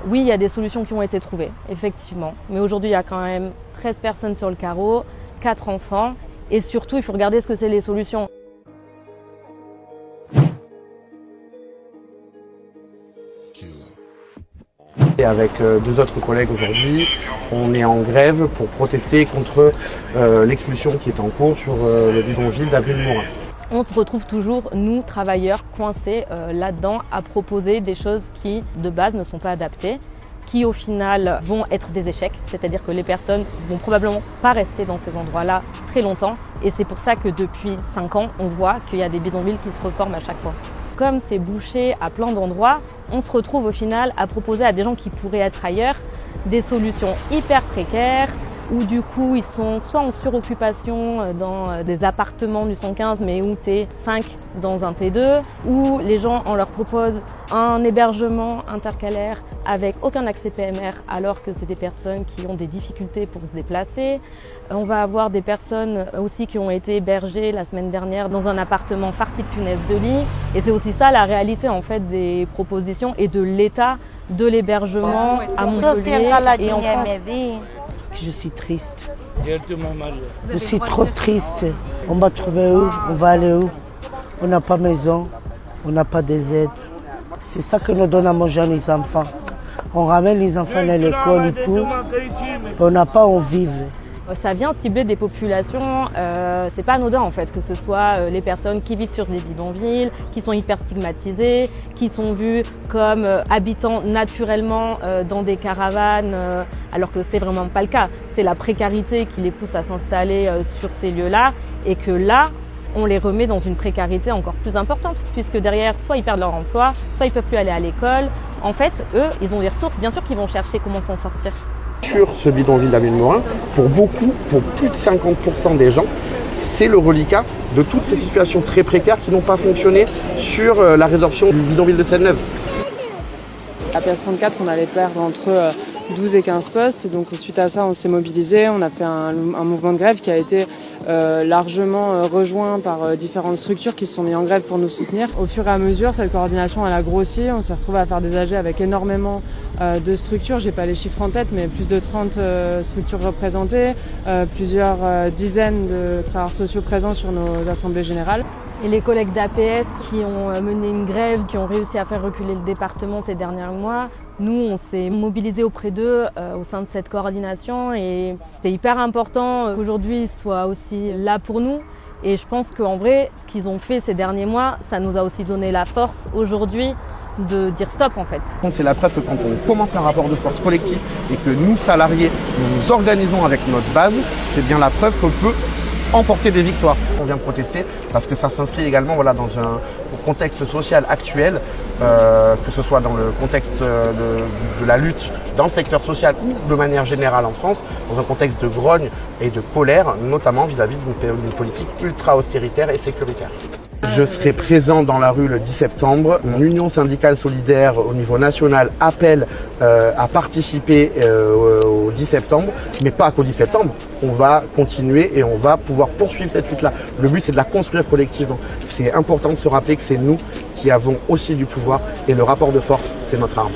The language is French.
Oui, il y a des solutions qui ont été trouvées, effectivement. Mais aujourd'hui, il y a quand même 13 personnes sur le carreau, 4 enfants. Et surtout, il faut regarder ce que c'est les solutions. Et avec deux autres collègues aujourd'hui, on est en grève pour protester contre l'expulsion qui est en cours sur le bidonville d'Avril Morin. On se retrouve toujours, nous, travailleurs, coincés là-dedans à proposer des choses qui, de base, ne sont pas adaptées, qui, au final, vont être des échecs. C'est-à-dire que les personnes vont probablement pas rester dans ces endroits-là très longtemps. Et c'est pour ça que depuis 5 ans, on voit qu'il y a des bidonvilles qui se reforment à chaque fois. Comme c'est bouché à plein d'endroits, on se retrouve au final à proposer à des gens qui pourraient être ailleurs des solutions hyper précaires, où du coup ils sont soit en suroccupation dans des appartements du 115 mais où tu es 5 dans un T2, où les gens on leur propose un hébergement intercalaire avec aucun accès PMR alors que c'est des personnes qui ont des difficultés pour se déplacer. On va avoir des personnes aussi qui ont été hébergées la semaine dernière dans un appartement farci de punaises de lit. Et c'est aussi ça la réalité en fait des propositions et de l'état de l'hébergement à Montpellier et en France. Je suis triste. Je suis trop triste. On va trouver où? On va aller où? On n'a pas maison, on n'a pas des aides. C'est ça que nous donne à manger à les enfants. On ramène les enfants à l'école et tout. On n'a pas où vivre. Ça vient cibler des populations, c'est pas anodin en fait, que ce soit les personnes qui vivent sur des bidonvilles, qui sont hyper stigmatisées, qui sont vues comme habitant naturellement dans des caravanes, alors que c'est vraiment pas le cas. C'est la précarité qui les pousse à s'installer sur ces lieux-là et que là, on les remet dans une précarité encore plus importante, puisque derrière, soit ils perdent leur emploi, soit ils peuvent plus aller à l'école. En fait, eux, ils ont des ressources, bien sûr qu'ils vont chercher comment s'en sortir. Sur ce bidonville d'Avril Morin, pour plus de 50% des gens, c'est le reliquat de toutes ces situations très précaires qui n'ont pas fonctionné sur la résorption du bidonville de Seine-Neuve. À PS34, on allait perdre entre 12 et 15 postes. Donc suite à ça, on s'est mobilisé. On a fait un mouvement de grève qui a été largement rejoint par différentes structures qui se sont mis en grève pour nous soutenir. Au fur et à mesure, cette coordination elle a grossi. On s'est retrouvé à faire des AG avec énormément de structures. J'ai pas les chiffres en tête, mais plus de 30 structures représentées, plusieurs dizaines de travailleurs sociaux présents sur nos assemblées générales. Et les collègues d'APS qui ont mené une grève, qui ont réussi à faire reculer le département ces derniers mois, nous, on s'est mobilisés auprès d'eux au sein de cette coordination et c'était hyper important qu'aujourd'hui ils soient aussi là pour nous. Et je pense qu'en vrai, ce qu'ils ont fait ces derniers mois, ça nous a aussi donné la force aujourd'hui de dire stop en fait. C'est la preuve que quand on commence un rapport de force collectif et que nous, salariés, nous nous organisons avec notre base, c'est bien la preuve qu'on peut emporter des victoires. On vient protester parce que ça s'inscrit également dans un contexte social actuel, que ce soit dans le contexte de la lutte dans le secteur social ou de manière générale en France, dans un contexte de grogne et de colère, notamment vis-à-vis d'une politique ultra austéritaire et sécuritaire. Je serai présent dans la rue le 10 septembre. Mon union syndicale solidaire au niveau national appelle à participer au 10 septembre, mais pas qu'au 10 septembre. On va continuer et on va pouvoir poursuivre cette lutte-là. Le but, c'est de la construire collectivement. C'est important de se rappeler que c'est nous qui avons aussi du pouvoir et le rapport de force, c'est notre arme.